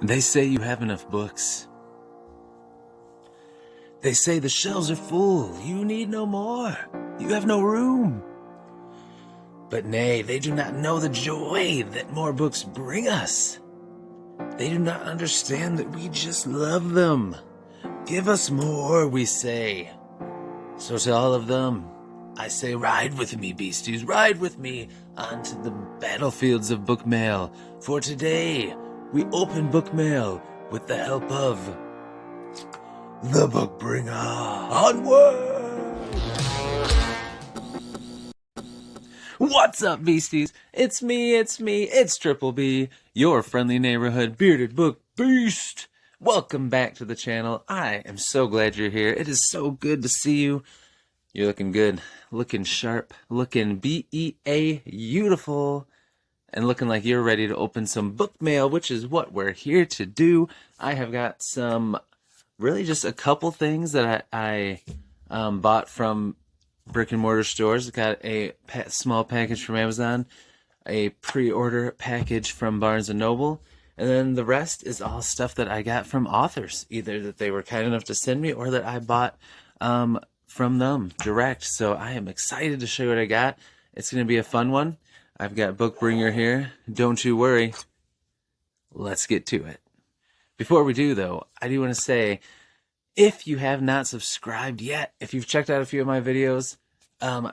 They say you have enough books. They say the shelves are full, you need no more, you have no room. But nay, they do not know the joy that more books bring us. They do not understand that we just love them. Give us more, we say. So to all of them, I say, ride with me, beasties, ride with me onto the battlefields of Bookmail. For today, we open Bookmail with the help of the Bookbringer. Onward! What's up, beasties? It's me, it's Triple B, your friendly neighborhood bearded book beast. Welcome back to the channel. I am so glad you're here. It is so good to see you. You're looking good, looking sharp, looking beautiful, and looking like you're ready to open some book mail, which is what we're here to do. I have got some, really just a couple things that I bought from brick and mortar stores. Got a small package from Amazon, a pre-order package from Barnes & Noble, and then the rest is all stuff that I got from authors, either that they were kind enough to send me or that I bought from them direct. So I am excited to show you what I got. It's going to be a fun one. I've got Bookbringer here. Don't you worry. Let's get to it. Before we do, though, I do want to say, if you have not subscribed yet, if you've checked out a few of my videos,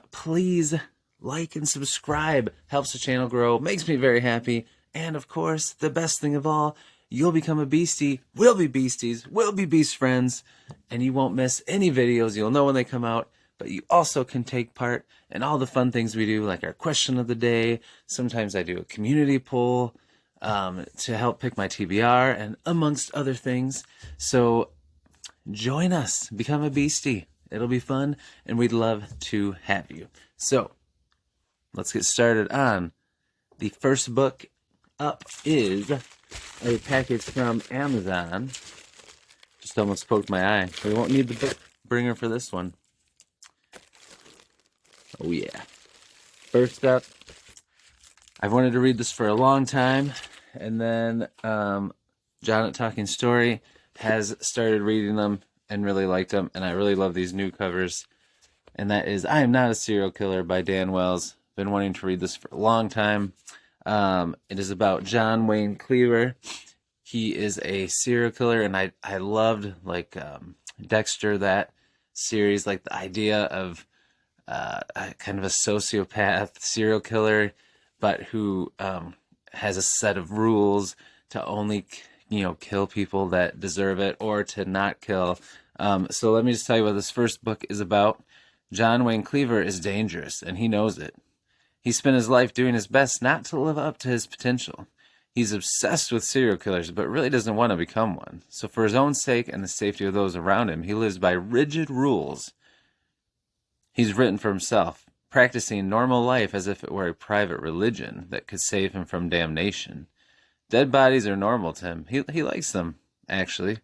please like and subscribe. Helps the channel grow, makes me very happy. And of course, the best thing of all, you'll become a beastie, we'll be beasties, we'll be beast friends, and you won't miss any videos. You'll know when they come out, but you also can take part in all the fun things we do, like our question of the day. Sometimes I do a community poll to help pick my TBR, and amongst other things. So join us, become a beastie. It'll be fun, and we'd love to have you. So let's get started on the first book up. Is a package from Amazon. Just almost poked my eye. We won't need the book bringer for this one. Oh yeah. First up, I've wanted to read this for a long time, and then John at Talking Story has started reading them and really liked them, and I really love these new covers. And that is I Am Not a Serial Killer by Dan Wells. Been wanting to read this for a long time. It is about John Wayne Cleaver. He is a serial killer, and I loved, like, Dexter, that series, like the idea of kind of a sociopath serial killer, but who has a set of rules to only, kill people that deserve it, or to not kill. So let me just tell you what this first book is about. John Wayne Cleaver is dangerous, and he knows it. He spent his life doing his best not to live up to his potential. He's obsessed with serial killers, but really doesn't want to become one. So for his own sake and the safety of those around him, he lives by rigid rules he's written for himself, practicing normal life as if it were a private religion that could save him from damnation. Dead bodies are normal to him. He likes them, actually.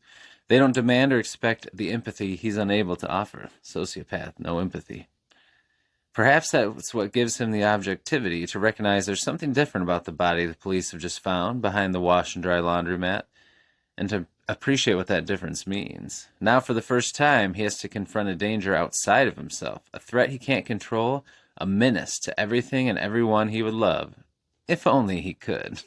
They don't demand or expect the empathy he's unable to offer. Sociopath, no empathy. Perhaps that's what gives him the objectivity to recognize there's something different about the body the police have just found behind the wash and dry laundromat, and to appreciate what that difference means. Now, for the first time, he has to confront a danger outside of himself, a threat he can't control, a menace to everything and everyone he would love, if only he could.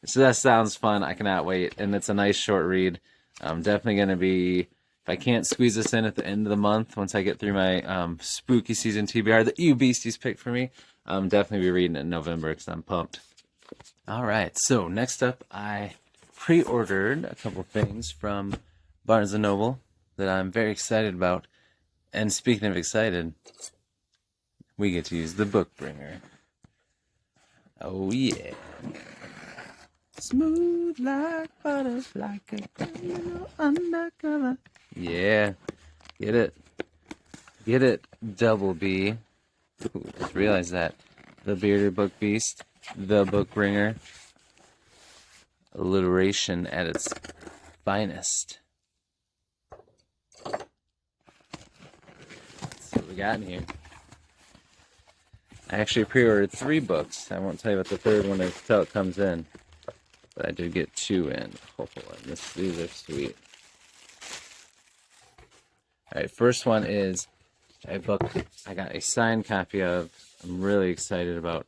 So that sounds fun. I cannot wait, and it's a nice short read. I'm definitely going to be, if I can't squeeze this in at the end of the month, once I get through my spooky season TBR that you beasties picked for me, I'm definitely be reading it in November because I'm pumped. All right, so next up, I pre-ordered a couple things from Barnes & Noble that I'm very excited about. And speaking of excited, we get to use the Bookbringer. Oh yeah. Smooth like butter, like a criminal undercover. Yeah, get it. Get it, Double B. Ooh, just realized that. The Bearded Book Beast, the Bookbringer. Alliteration at its finest. Let's see what we got in here. I actually pre-ordered 3 books. I won't tell you what the third one is until it comes in. But I did get 2 in. Oh, and these are sweet. All right, first one is a book I got a signed copy of. I'm really excited about.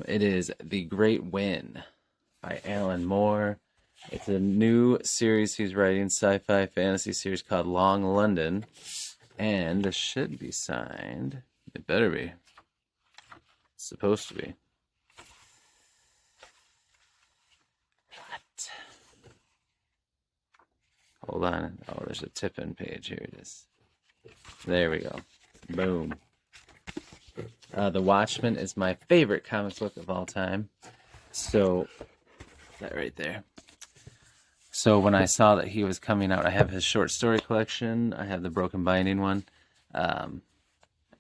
It is The Great Win by Alan Moore. It's a new series he's writing, sci-fi fantasy series called Long London, and this should be signed. It better be. It's supposed to be. What? Hold on. Oh, there's a tip-in page. Here it is. There we go. Boom. The Watchmen is my favorite comic book of all time. So, that right there. So when I saw that he was coming out, I have his short story collection. I have the Broken Binding one. And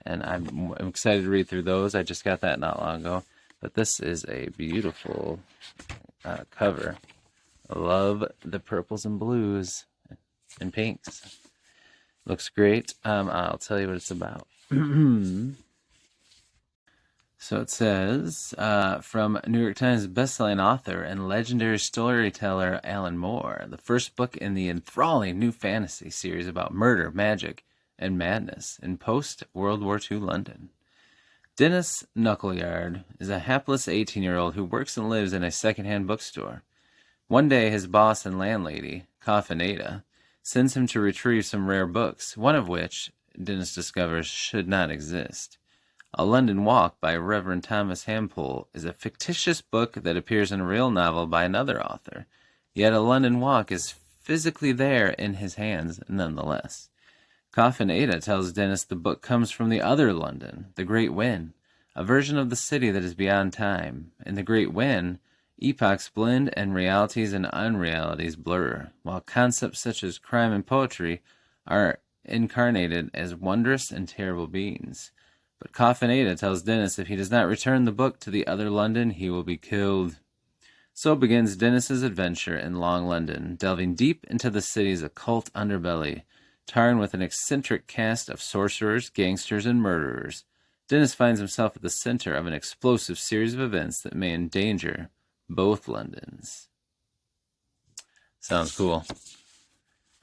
I'm excited to read through those. I just got that not long ago. But this is a beautiful cover. I love the purples and blues and pinks. Looks great. I'll tell you what it's about. So it says, from New York Times bestselling author and legendary storyteller Alan Moore, the first book in the enthralling new fantasy series about murder, magic, and madness in post-World War II London. Dennis Knuckleyard is a hapless 18-year-old who works and lives in a second-hand bookstore. One day, his boss and landlady, Coffin Ada, sends him to retrieve some rare books, one of which, Dennis discovers, should not exist. A London Walk by Reverend Thomas Hampole is a fictitious book that appears in a real novel by another author, yet A London Walk is physically there in his hands nonetheless. Coffin Ada tells Dennis the book comes from the other London, the Great Win, a version of the city that is beyond time. In the Great Win, epochs blend and realities and unrealities blur, while concepts such as crime and poetry are incarnated as wondrous and terrible beings. But Coffin Ada tells Dennis if he does not return the book to the other London, he will be killed. So begins Dennis's adventure in Long London, delving deep into the city's occult underbelly, tarring with an eccentric cast of sorcerers, gangsters, and murderers. Dennis finds himself at the center of an explosive series of events that may endanger both Londons. Sounds cool.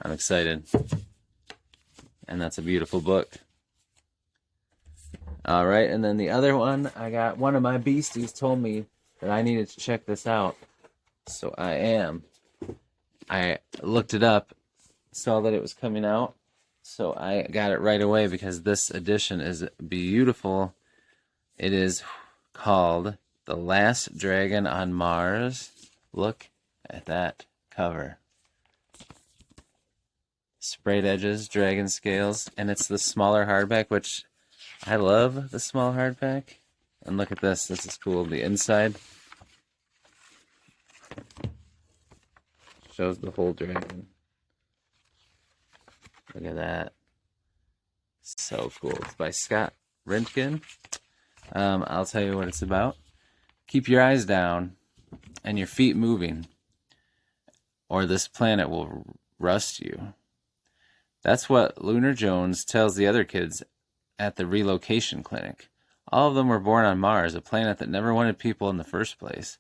I'm excited. And that's a beautiful book. All right, and then the other one, I got one of my beasties told me that I needed to check this out. So I am. I looked it up, saw that it was coming out, so I got it right away because this edition is beautiful. It is called The Last Dragon on Mars. Look at that cover. Sprayed edges, dragon scales, and it's the smaller hardback, which I love the small hardback. And look at this. This is cool. The inside shows the whole dragon. Look at that. So cool. It's by Scott Rentgen. I'll tell you what it's about. Keep your eyes down and your feet moving, or this planet will rust you. That's what Lunar Jones tells the other kids at the relocation clinic. All of them were born on Mars, a planet that never wanted people in the first place.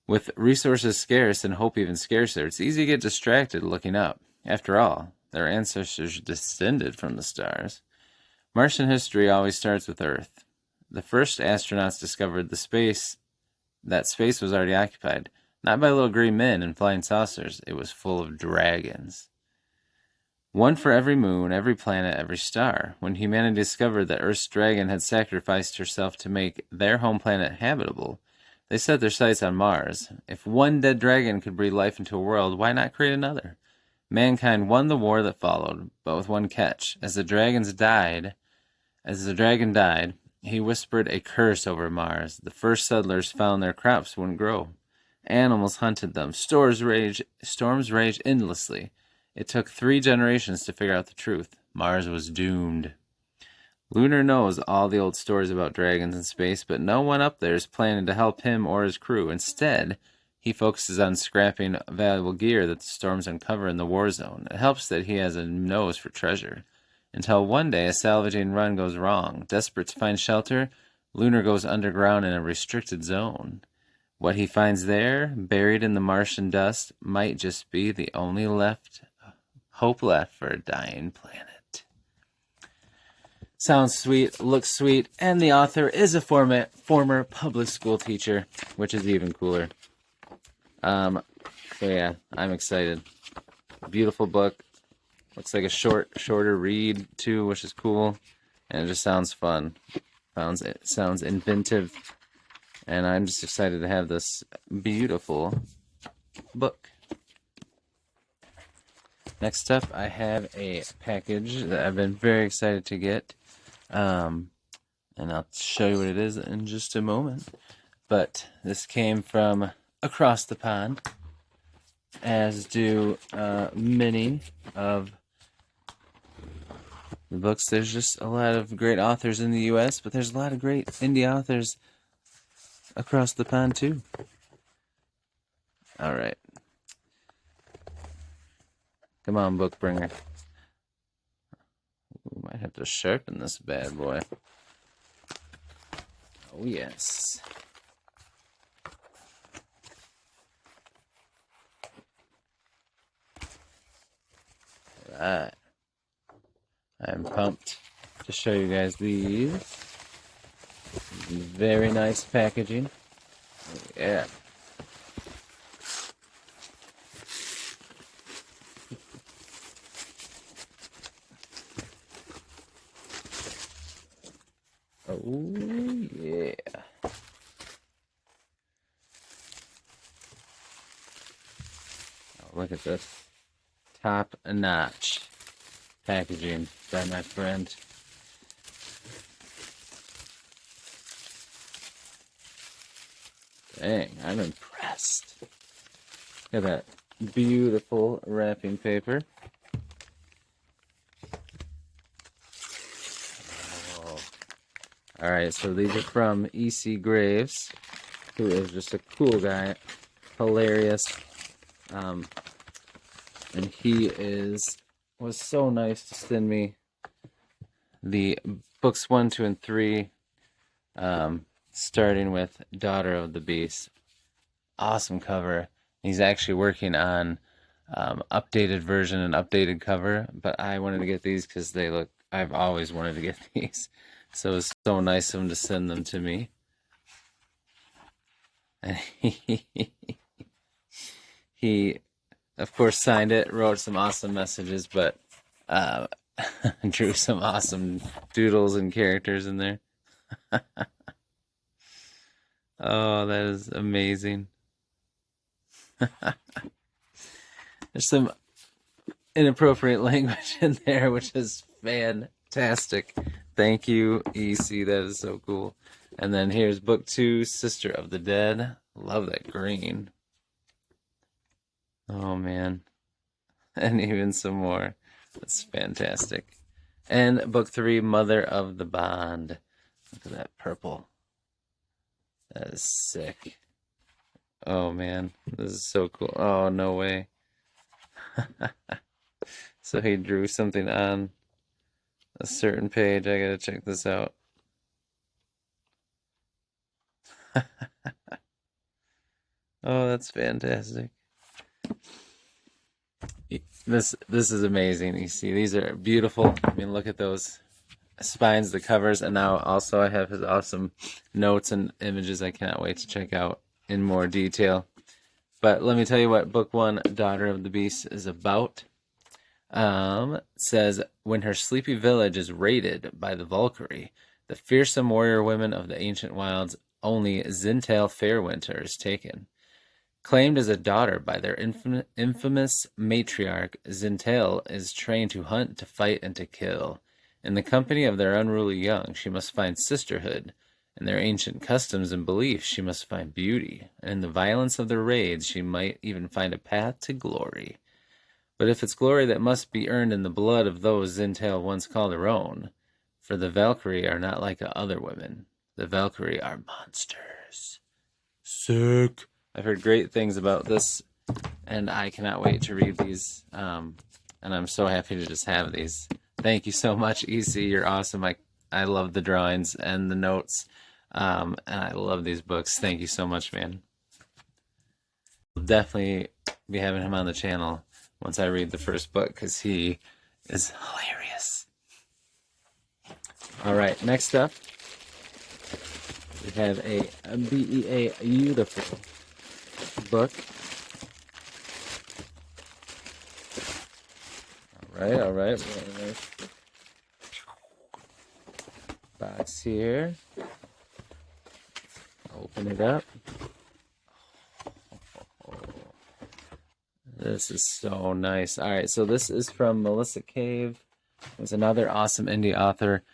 With resources scarce and hope even scarcer, it's easy to get distracted looking up. After all, their ancestors descended from the stars. Martian history always starts with Earth. The first astronauts discovered that space was already occupied, not by little green men and flying saucers. It was full of dragons. One for every moon, every planet, every star. When humanity discovered that Earth's dragon had sacrificed herself to make their home planet habitable, they set their sights on Mars. If one dead dragon could breathe life into a world, why not create another? Mankind won the war that followed, but with one catch. As the dragon died, he whispered a curse over Mars. The first settlers found their crops wouldn't grow. Animals hunted them. Storms raged endlessly. It took 3 generations to figure out the truth. Mars was doomed. Lunar knows all the old stories about dragons in space, but no one up there is planning to help him or his crew. Instead, he focuses on scrapping valuable gear that the storms uncover in the war zone. It helps that he has a nose for treasure. Until one day a salvaging run goes wrong. Desperate to find shelter, Lunar goes underground in a restricted zone. What he finds there, buried in the Martian dust, might just be the only hope left for a dying planet. Sounds sweet, looks sweet, and the author is a former public school teacher, which is even cooler. So yeah, I'm excited. Beautiful book. Looks like a shorter read too, which is cool, and it just sounds fun. It sounds inventive, and I'm just excited to have this beautiful book. Next up, I have a package that I've been very excited to get, and I'll show you what it is in just a moment. But this came from across the pond, as do many of the books. There's just a lot of great authors in the U.S., but there's a lot of great indie authors across the pond too. All right. Come on, book bringer. We might have to sharpen this bad boy. Oh, yes. All right. I'm pumped to show you guys these. Very nice packaging. Yeah. Oh, yeah. Oh, look at this. Top-notch packaging by my friend. Dang, I'm impressed. Look at that beautiful wrapping paper. Oh. Alright, so these are from E.C. Graves, who is just a cool guy, hilarious. And he was so nice to send me the books 1, 2, and 3, starting with Daughter of the Beast. Awesome cover. He's actually working on updated version and updated cover, but I wanted to get these because I've always wanted to get these. So it was so nice of him to send them to me. And he of course, signed it, wrote some awesome messages, but drew some awesome doodles and characters in there. Oh, that is amazing. There's some inappropriate language in there, which is fantastic. Thank you, EC. That is so cool. And then here's book 2, Sister of the Dead. Love that green. Oh, man. And even some more. That's fantastic. And book 3, Mother of the Bond. Look at that purple. That is sick. Oh, man. This is so cool. Oh, no way. So he drew something on a certain page. I gotta check this out. Oh, that's fantastic. This is amazing. You see, these are beautiful. I mean, look at those spines, the covers, and now also I have his awesome notes and images I cannot wait to check out in more detail. But let me tell you what book 1, Daughter of the Beast, is about. It says, when her sleepy village is raided by the Valkyrie, the fearsome warrior women of the ancient wilds, only Zintel Fairwinter is taken. Claimed as a daughter by their infamous matriarch, Zintel is trained to hunt, to fight, and to kill. In the company of their unruly young, she must find sisterhood. In their ancient customs and beliefs, she must find beauty. And in the violence of their raids, she might even find a path to glory. But if it's glory that must be earned in the blood of those Zintel once called her own, for the Valkyrie are not like other women. The Valkyrie are monsters. Sick. I've heard great things about this, and I cannot wait to read these, and I'm so happy to just have these. Thank you so much, EC. You're awesome. I love the drawings and the notes, and I love these books. Thank you so much, man. I'll definitely be having him on the channel once I read the first book because he is hilarious. All right, next up, we have a beautiful book. All right. We got a nice box here. Open it up. This is so nice. All right, so this is from Melissa Cave. It's another awesome indie author,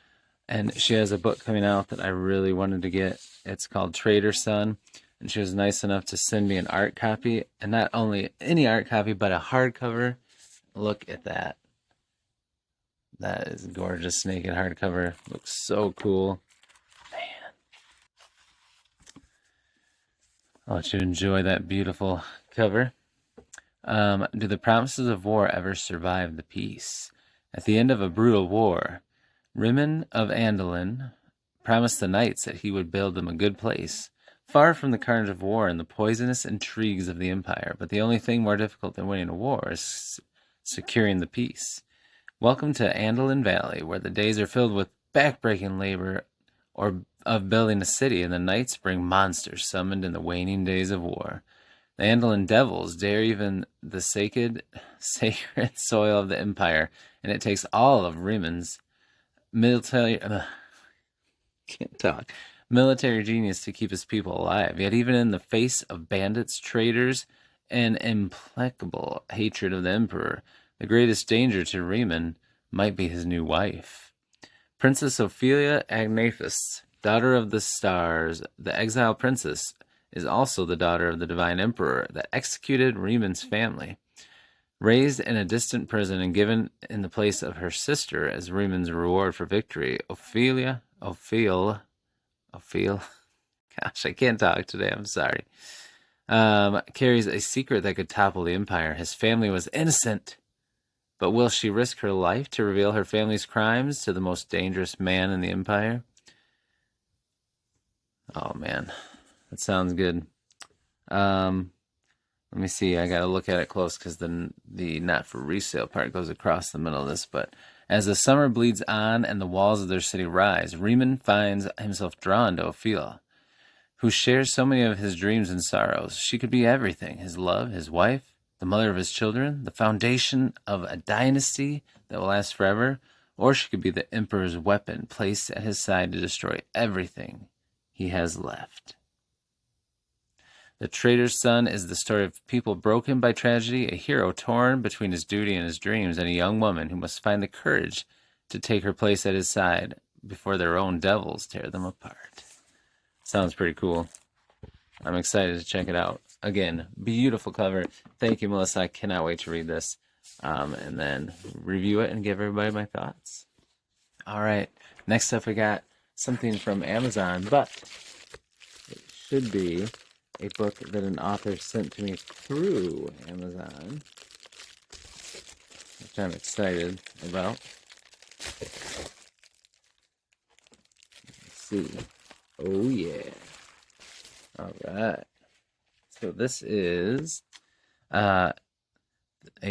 and she has a book coming out that I really wanted to get. It's called Traitor, and she was nice enough to send me an art copy, and not only any art copy, but a hardcover. Look at that. That is gorgeous naked hardcover. Looks so cool. Man. I'll let you enjoy that beautiful cover. Do the promises of war ever survive the peace? At the end of a brutal war, Rimmon of Andalin promised the knights that he would build them a good place, far from the carnage of war and the poisonous intrigues of the empire. But the only thing more difficult than winning a war is securing the peace. Welcome to Andalin Valley, where the days are filled with backbreaking labor or of building a city, and the knights bring monsters summoned in the waning days of war. The Andalin devils dare even the sacred soil of the empire, and it takes all of Rimmon's military genius to keep his people alive. Yet even in the face of bandits, traitors, and implacable hatred of the emperor, the greatest danger to Rimmon might be his new wife. Princess Ophelia Agnathus, daughter of the stars, the exiled princess, is also the daughter of the divine emperor that executed Rimmon's family. Raised in a distant prison and given in the place of her sister as Rimmon's reward for victory, Ophele, gosh, I can't talk today, I'm sorry, carries a secret that could topple the empire. His family was innocent, but will she risk her life to reveal her family's crimes to the most dangerous man in the empire? Oh, man. That sounds good. Let me see. I got to look at it close because the not for resale part goes across the middle of this. But as the summer bleeds on and the walls of their city rise, Rimmon finds himself drawn to Ophelia, who shares so many of his dreams and sorrows. She could be everything: his love, his wife, the mother of his children, the foundation of a dynasty that will last forever, or she could be the emperor's weapon placed at his side to destroy everything he has left. The Traitor's Son is the story of people broken by tragedy, a hero torn between his duty and his dreams, and a young woman who must find the courage to take her place at his side before their own devils tear them apart. Sounds pretty cool. I'm excited to check it out. Again, beautiful cover. Thank you, Melissa. I cannot wait to read this and then review it and give everybody my thoughts. All right. Next up, we got something from Amazon, but it should be a book that an author sent to me through Amazon, which I'm excited about. Let's see. Oh, yeah. All right. So this is A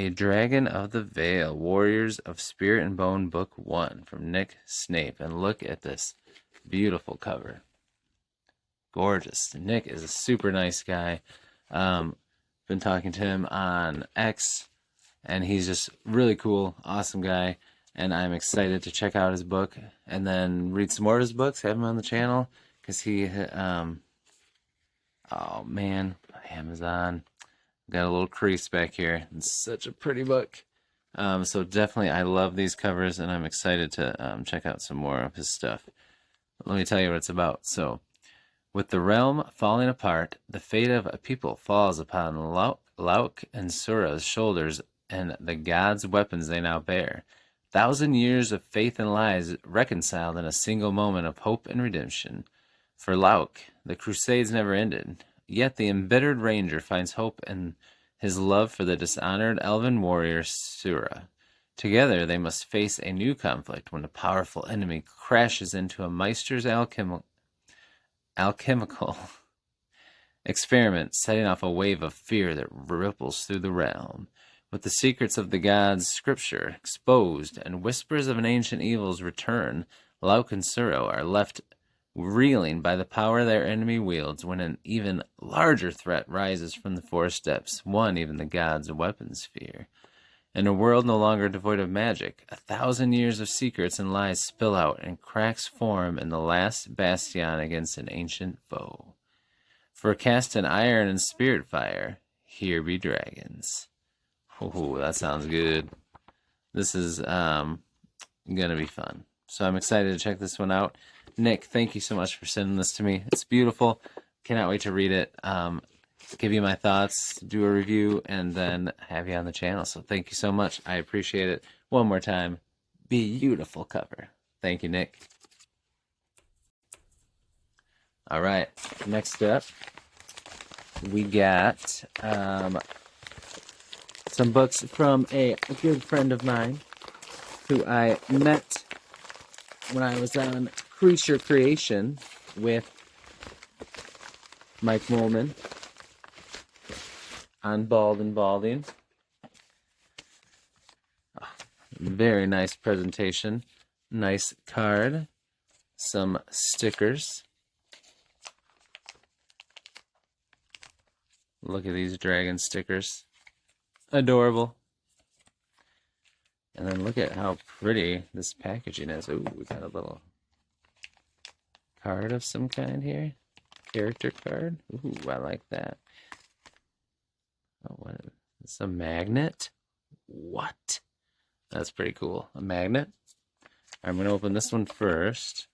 Dragon of the Veil, Warriors of Spirit and Bone, Book 1 from Nick Snape. And look at this beautiful cover. Gorgeous. Nick is a super nice guy. Been talking to him on X, and he's just really cool, awesome guy. And I'm excited to check out his book and then read some more of his books, have him on the channel, because he, oh man, Amazon. Got a little crease back here. It's such a pretty book. So definitely, I love these covers, and I'm excited to check out some more of his stuff. Let me tell you what it's about. So, with the realm falling apart, the fate of a people falls upon Lauk and Sura's shoulders and the gods' weapons they now bear. 1,000 years of faith and lies reconciled in a single moment of hope and redemption. For Lauk, the crusades never ended, yet the embittered ranger finds hope in his love for the dishonored elven warrior Sura. Together they must face a new conflict when a powerful enemy crashes into a Meister's alchemical experiment, setting off a wave of fear that ripples through the realm. With the secrets of the gods' scripture exposed and whispers of an ancient evil's return, Lauk and Suro are left reeling by the power their enemy wields when an even larger threat rises from the forest depths, one even the gods' weapons fear. In a world no longer devoid of magic, 1,000 years of secrets and lies spill out, and cracks form in the last bastion against an ancient foe. For cast in iron and spirit fire, here be dragons. Oh, that sounds good. This is gonna be fun. So I'm excited to check this one out. Nick, thank you so much for sending this to me. It's beautiful. Cannot wait to read it. Give you my thoughts, do a review, and then have you on the channel. So thank you so much. I appreciate it. One more time. Beautiful cover. Thank you, Nick. All right. Next up, we got some books from a good friend of mine who I met when I was on Creature Creation with Mike Molman on Bald and Balding. Oh, very nice presentation. Nice card. Some stickers. Look at these dragon stickers. Adorable. And then look at how pretty this packaging is. Ooh, we got a little card of some kind here. Character card. Ooh, I like that. Oh, what is this? A magnet? What? That's pretty cool. A magnet. I'm going to open this one first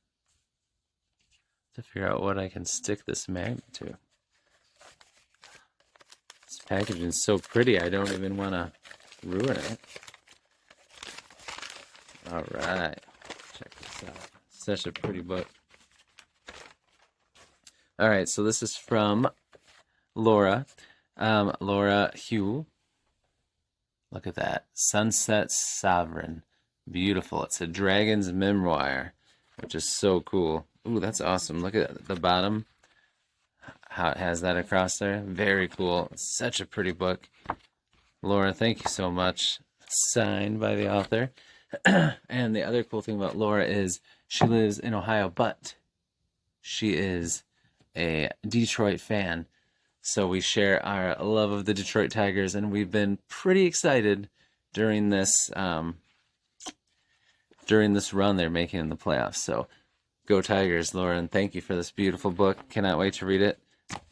to figure out what I can stick this magnet to. This packaging is so pretty, I don't even want to ruin it. All right. Check this out. Such a pretty book. All right, so this is from Laura. Laura Hugh. Look at that. Sunset Sovereign. Beautiful. It's a dragon's memoir, which is so cool. Ooh, that's awesome. Look at the bottom. How it has that across there. Very cool. Such a pretty book. Laura, thank you so much. Signed by the author. And the other cool thing about Laura is she lives in Ohio, but she is a Detroit fan. So we share our love of the Detroit Tigers, and we've been pretty excited during this run they're making in the playoffs. So go Tigers, Laura, and thank you for this beautiful book. Cannot wait to read it.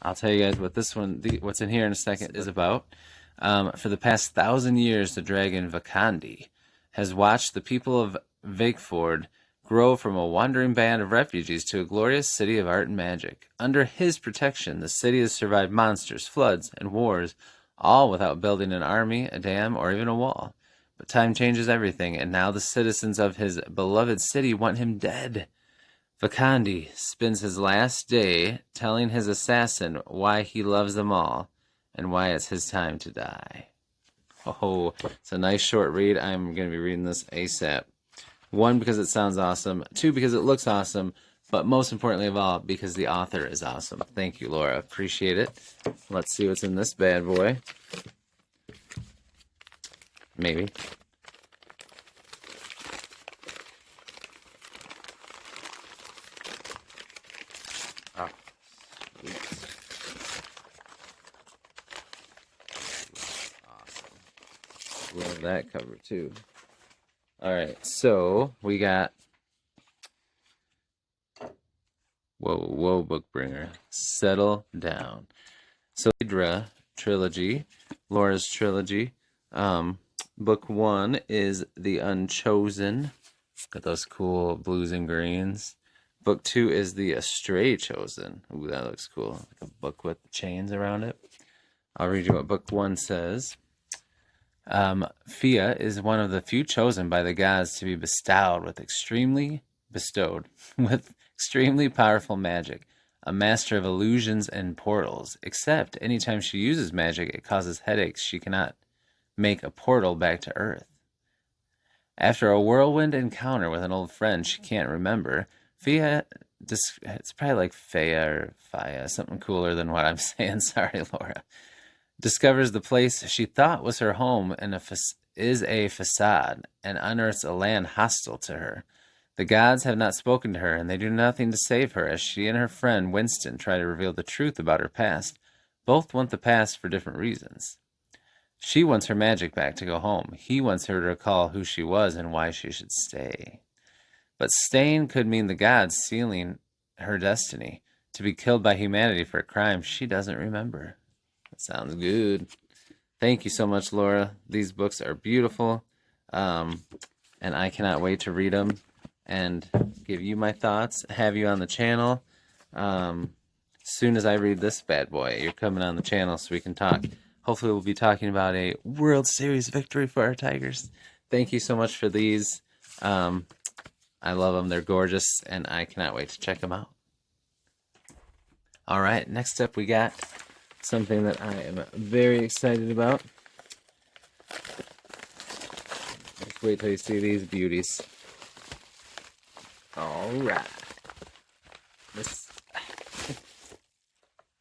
I'll tell you guys what this one, what's in here in a second, is about. For the past 1,000 years, the dragon Vakandi has watched the people of Vakeford grow from a wandering band of refugees to a glorious city of art and magic. Under his protection, the city has survived monsters, floods, and wars, all without building an army, a dam, or even a wall. But time changes everything, and now the citizens of his beloved city want him dead. Vakandi spends his last day telling his assassin why he loves them all, and why it's his time to die. Oh, it's a nice short read. I'm going to be reading this ASAP. 1, because it sounds awesome. 2, because it looks awesome. But most importantly of all, because the author is awesome. Thank you, Laura. Appreciate it. Let's see what's in this bad boy. Maybe. Oh, sweet. Awesome. Love that cover, too. All right, so we got whoa, Bookbringer, settle down. So Hydra trilogy, Laura's trilogy. Book 1 is The Unchosen. Got those cool blues and greens. Book 2 is The Astray Chosen. Ooh, that looks cool. Like a book with chains around it. I'll read you what Book 1 says. Fia is one of the few chosen by the gods to be bestowed with extremely powerful magic, a master of illusions and portals. Except anytime she uses magic, it causes headaches. She cannot make a portal back to Earth. After a whirlwind encounter with an old friend she can't remember, Fia it's probably like Faya or Faya, something cooler than what I'm saying. Sorry, Laura. Discovers the place she thought was her home and is a facade, and unearths a land hostile to her. The gods have not spoken to her, and they do nothing to save her as she and her friend Winston try to reveal the truth about her past. Both want the past for different reasons. She wants her magic back to go home. He wants her to recall who she was and why she should stay. But staying could mean the gods sealing her destiny, to be killed by humanity for a crime she doesn't remember. That sounds good. Thank you so much, Laura. These books are beautiful, and I cannot wait to read them and give you my thoughts, have you on the channel. As soon as I read this bad boy, you're coming on the channel so we can talk. Hopefully we'll be talking about a World Series victory for our Tigers. Thank you so much for these. I love them. They're gorgeous, and I cannot wait to check them out. All right, next up we got something that I am very excited about. Just wait till you see these beauties. All right.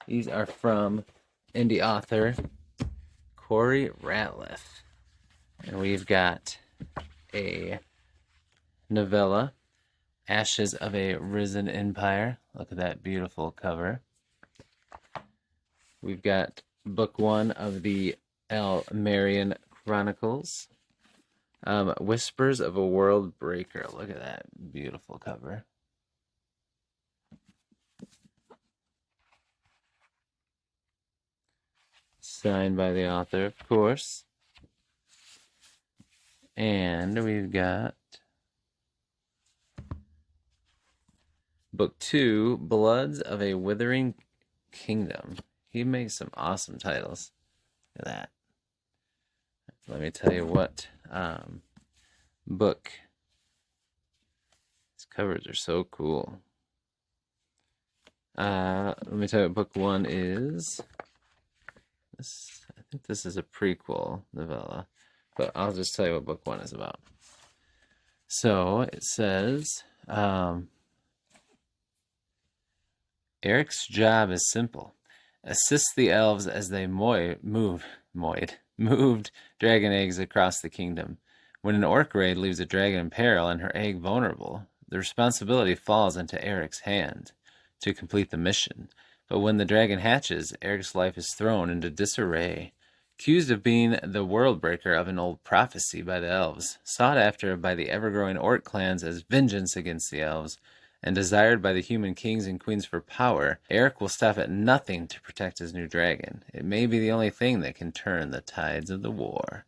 These are from indie author Corey Ratliff. And we've got a novella, Ashes of a Risen Empire. Look at that beautiful cover. We've got book 1 of the Elmerian Chronicles, Whispers of a World Breaker. Look at that beautiful cover. Signed by the author, of course. And we've got book 2, Bloods of a Withering Kingdom. He makes some awesome titles. Look at that. Let me tell you what book. These covers are so cool. Let me tell you what book 1 is. I think this is a prequel novella, but I'll just tell you what book 1 is about. So it says, Eric's job is simple. Assist the elves as they moved dragon eggs across the kingdom. When an orc raid leaves a dragon in peril and her egg vulnerable, the responsibility falls into Eric's hand to complete the mission. But when the dragon hatches, Eric's life is thrown into disarray. Accused of being the world breaker of an old prophecy by the elves, sought after by the ever-growing orc clans as vengeance against the elves, and desired by the human kings and queens for power, Eric will stop at nothing to protect his new dragon. It may be the only thing that can turn the tides of the war.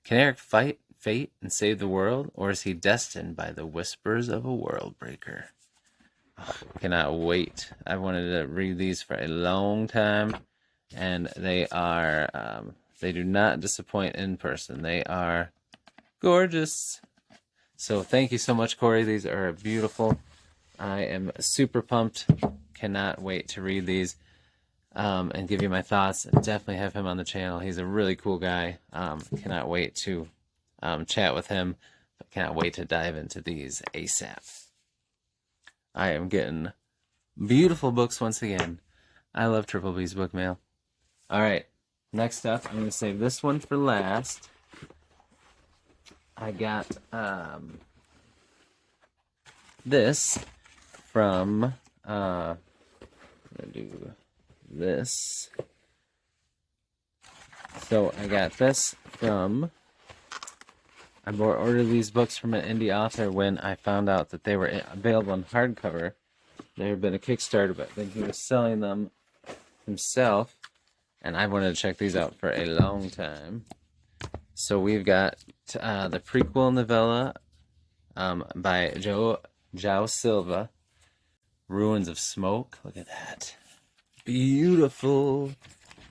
Can Eric fight fate and save the world, or is he destined by the whispers of a world breaker? Oh, cannot wait. I've wanted to read these for a long time, and they are, they do not disappoint in person. They are gorgeous. So thank you so much, Corey. These are beautiful. I am super pumped. Cannot wait to read these and give you my thoughts. Definitely have him on the channel. He's a really cool guy. Cannot wait to chat with him. But cannot wait to dive into these ASAP. I am getting beautiful books once again. I love Triple B's Bookmail. All right, next up, I'm going to save this one for last. I got this from, I'm going to do this. So I got this from, I ordered these books from an indie author when I found out that they were available in hardcover. There had been a Kickstarter, but then he was selling them himself, and I wanted to check these out for a long time. So we've got the prequel novella by João Silva, Ruins of Smoke. Look at that. Beautiful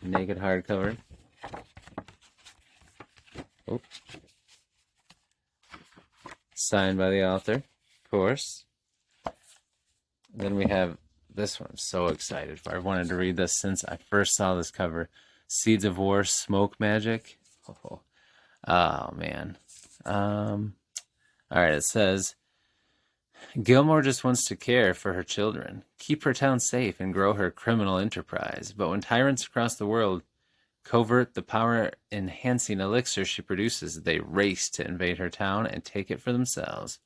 naked hardcover. Oh. Signed by the author, of course. Then we have this one. I'm so excited for. I've wanted to read this since I first saw this cover. Seeds of War, Smoke Magic. Oh man. All right, it says, Gilmore just wants to care for her children, keep her town safe, and grow her criminal enterprise. But when tyrants across the world covert the power-enhancing elixir she produces, they race to invade her town and take it for themselves.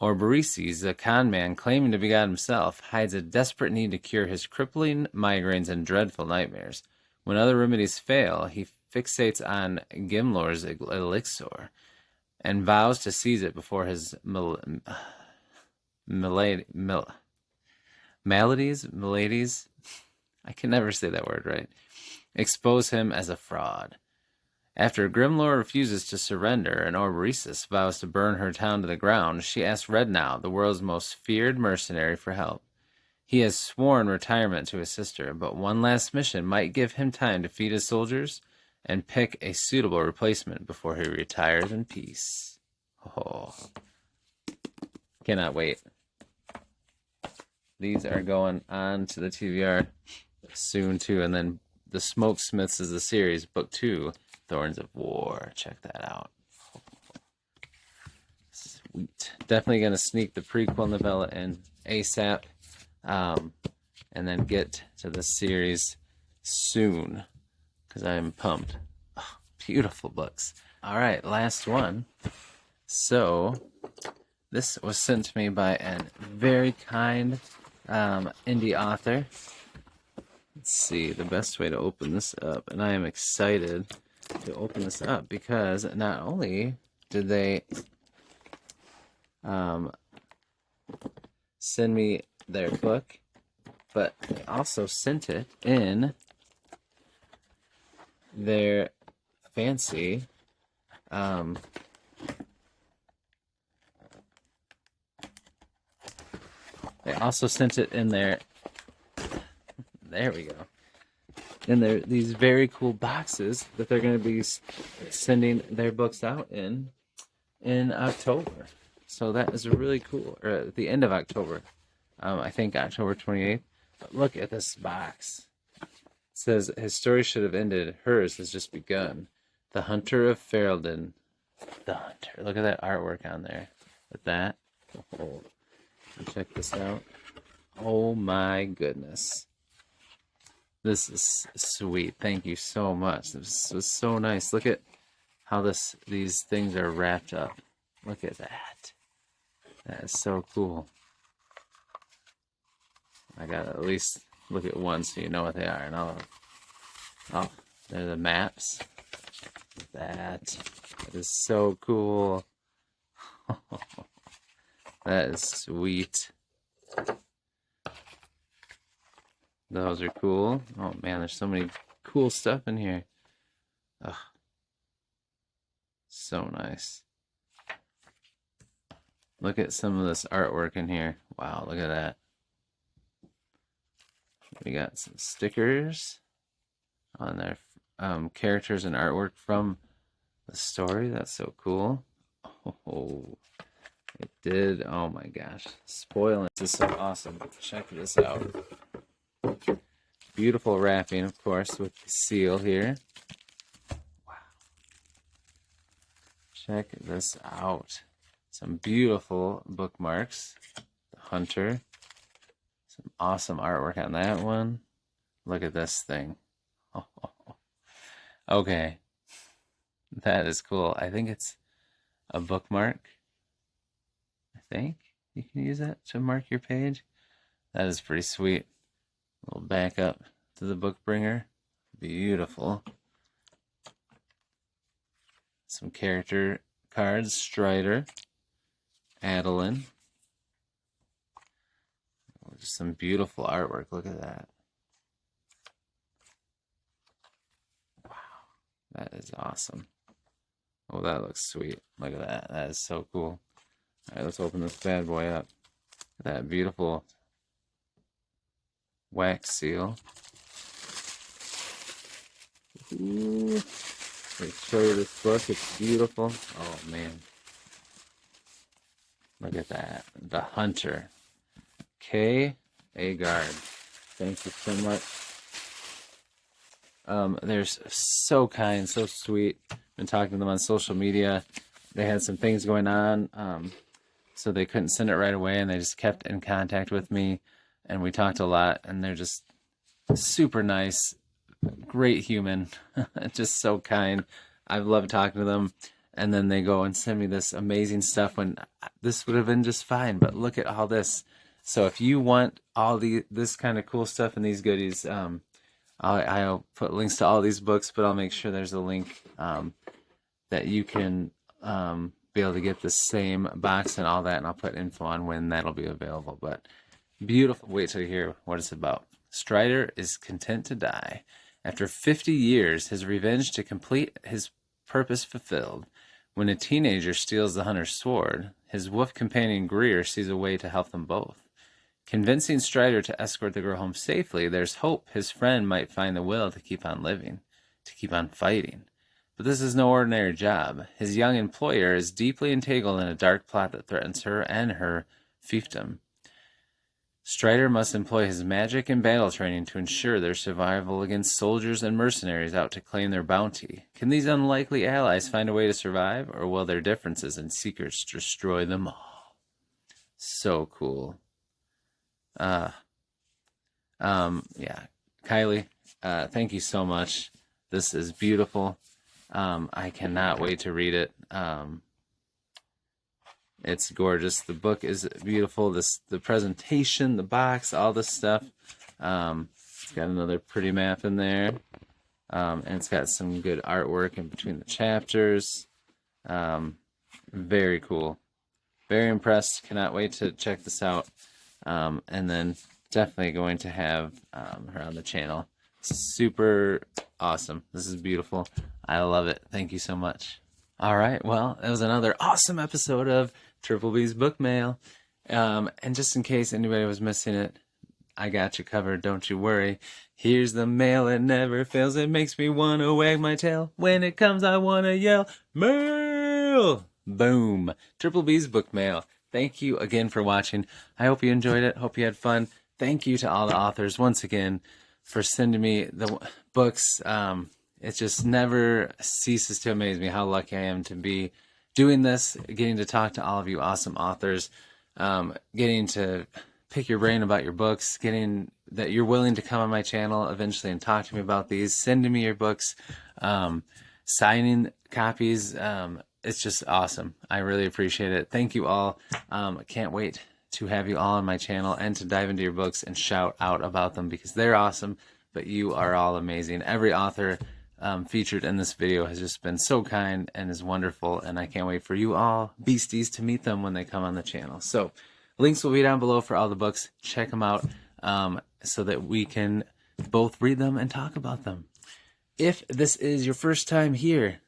Orberices, a con man claiming to be God himself, hides a desperate need to cure his crippling migraines and dreadful nightmares. When other remedies fail, he fixates on Gimlor's elixir and vows to seize it before his maladies, I can never say that word right, expose him as a fraud. After Grimlor refuses to surrender and Orberesis vows to burn her town to the ground, she asks Rednow, the world's most feared mercenary, for help. He has sworn retirement to his sister, but one last mission might give him time to feed his soldiers and pick a suitable replacement before he retires in peace. Oh, cannot wait. These are going on to the TBR soon too, and then The Smokesmiths is the series, book 2, Thorns of War. Check that out. Sweet. Definitely going to sneak the prequel novella in ASAP, and then get to the series soon, because I'm pumped. Oh, beautiful books. All right, last one. So, this was sent to me by a very kind indie author. Let's see, the best way to open this up, and I am excited to open this up because not only did they send me their book, but they also sent it in their fancy they also sent it in their, there we go, in these very cool boxes that they're going to be sending their books out in October. So that is really cool. Or at the end of October. I think October 28th. But look at this box. It says, his story should have ended. Hers has just begun. The Hunter of Ferelden. The Hunter. Look at that artwork on there. With that. Oh, check this out. Oh my goodness. This is sweet. Thank you so much. This was so nice. Look at how these things are wrapped up. Look at that. That is so cool. I gotta at least look at one so you know what they are. And oh, they're the maps. That is so cool. That is sweet. Those are cool. Oh man, there's so many cool stuff in here. Ugh. So nice. Look at some of this artwork in here. Wow, look at that. We got some stickers on their characters and artwork from the story. That's so cool. Oh, it did. Oh my gosh. Spoiling. This is so awesome. Check this out. Beautiful wrapping, of course, with the seal here. Wow. Check this out. Some beautiful bookmarks. The Hunter. Some awesome artwork on that one. Look at this thing. Oh. Okay. That is cool. I think it's a bookmark. I think you can use that to mark your page. That is pretty sweet. A little back up to the book bringer. Beautiful. Some character cards. Strider. Adeline. Just some beautiful artwork. Look at that. Wow. That is awesome. Oh, that looks sweet. Look at that. That is so cool. All right, let's open this bad boy up. That beautiful wax seal. Ooh. Let me show you this book. It's beautiful. Oh, man. Look at that. The Hunter. K. Agard. Thank you so much. They're so kind, so sweet. Been talking to them on social media. They had some things going on. so they couldn't send it right away, and they just kept in contact with me, and we talked a lot, and they're just super nice, great human, just so kind. I've loved talking to them. And then they go and send me this amazing stuff when this would have been just fine, but look at all this. So if you want all this kind of cool stuff and these goodies, I'll put links to all these books, but I'll make sure there's a link that you can be able to get the same box and all that, and I'll put info on when that'll be available. But beautiful. Wait till you hear what it's about. Strider is content to die. After 50 years, his revenge to complete his purpose fulfilled. When a teenager steals the hunter's sword, his wolf companion Greer sees a way to help them both. Convincing Strider to escort the girl home safely, there's hope his friend might find the will to keep on living, to keep on fighting. But this is no ordinary job. His young employer is deeply entangled in a dark plot that threatens her and her fiefdom. Strider must employ his magic and battle training to ensure their survival against soldiers and mercenaries out to claim their bounty. Can these unlikely allies find a way to survive, or will their differences and secrets destroy them all? So cool. Yeah. Kylie, thank you so much. This is beautiful. I cannot wait to read it. It's gorgeous. The book is beautiful. The presentation, the box, all this stuff. It's got another pretty map in there. And it's got some good artwork in between the chapters. Very cool. Very impressed. Cannot wait to check this out. And then definitely going to have her on the channel. Super awesome. This is beautiful. I love it. Thank you so much. All right. Well, it was another awesome episode of Triple B's Bookmail. And just in case anybody was missing it, I got you covered. Don't you worry. Here's the mail. It never fails. It makes me want to wag my tail. When it comes, I want to yell, mail! Boom. Triple B's Bookmail. Thank you again for watching. I hope you enjoyed it. Hope you had fun. Thank you to all the authors once again for sending me the books. It just never ceases to amaze me how lucky I am to be doing this, getting to talk to all of you awesome authors, getting to pick your brain about your books, getting that you're willing to come on my channel eventually and talk to me about these, sending me your books, signing copies. It's just awesome. I really appreciate it. Thank you all. I can't wait to have you all on my channel and to dive into your books and shout out about them because they're awesome, but you are all amazing. Every author featured in this video has just been so kind and is wonderful, and I can't wait for you all beasties to meet them when they come on the channel. So links will be down below for all the books. Check them out so that we can both read them and talk about them. If this is your first time here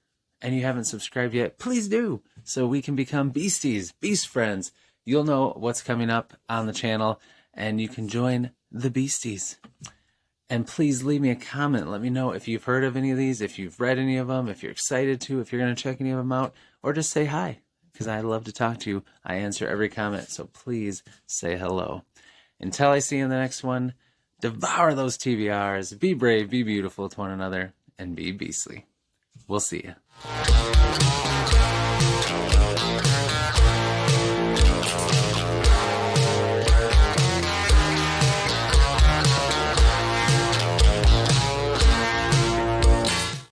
and you haven't subscribed yet, please do, so we can become beasties, beast friends. You'll know what's coming up on the channel, and you can join the beasties. And please leave me a comment. Let me know if you've heard of any of these, if you've read any of them, if you're excited to, if you're going to check any of them out, or just say hi, because I love to talk to you. I answer every comment, so please say hello. Until I see you in the next one, devour those TBRs, be brave, be beautiful to one another, and be beastly. We'll see you.